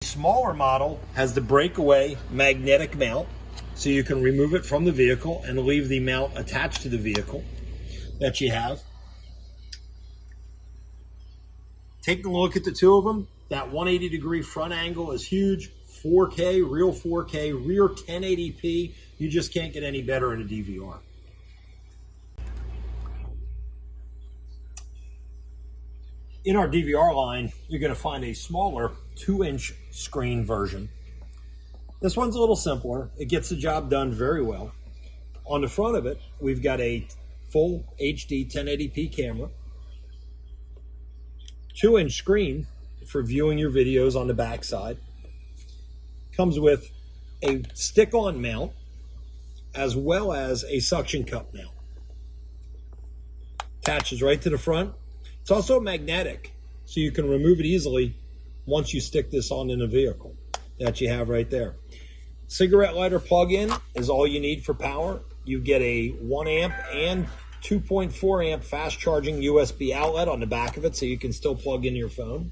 smaller model has the breakaway magnetic mount, so you can remove it from the vehicle and leave the mount attached to the vehicle that you have. Taking a look at the two of them, that 180-degree front angle is huge. 4K, real 4K, rear 1080p. You just can't get any better in a DVR. In our DVR line, you're going to find a smaller 2-inch screen version. This one's a little simpler. It gets the job done very well. On the front of it, we've got a full HD 1080p camera, 2-inch screen for viewing your videos on the back side. Comes with a stick-on mount as well as a suction cup mount. Attaches right to the front. It's also magnetic, so you can remove it easily once you stick this on in a vehicle that you have right there. Cigarette lighter plug-in is all you need for power. You get a 1 amp and 2.4 amp fast charging USB outlet on the back of it, so you can still plug in your phone.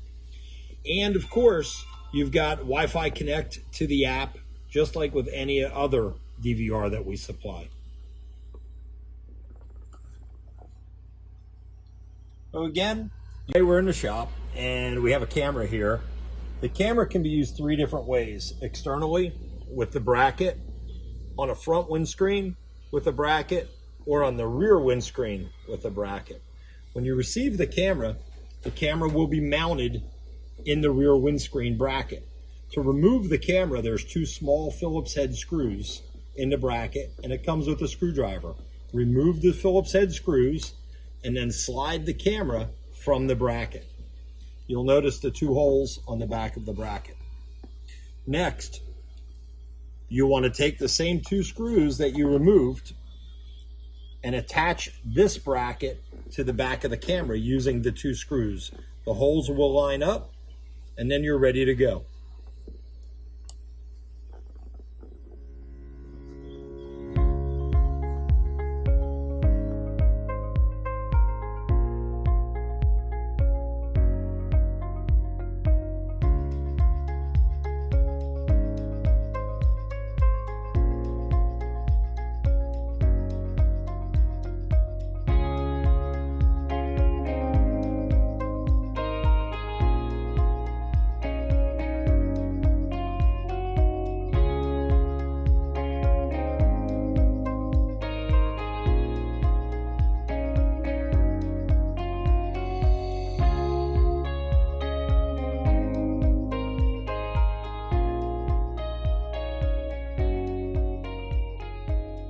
And of course, you've got Wi-Fi Connect to the app, just like with any other DVR that we supply. So again, we're in the shop and we have a camera here. The camera can be used 3 different ways: externally with the bracket, on a front windscreen with a bracket, or on the rear windscreen with a bracket. When you receive the camera will be mounted in the rear windscreen bracket. To remove the camera, there's 2 small Phillips head screws in the bracket, and it comes with a screwdriver. Remove the Phillips head screws and then slide the camera from the bracket. You'll notice the 2 holes on the back of the bracket. Next, you want to take the same 2 screws that you removed and attach this bracket to the back of the camera using the 2 screws. The holes will line up and then you're ready to go.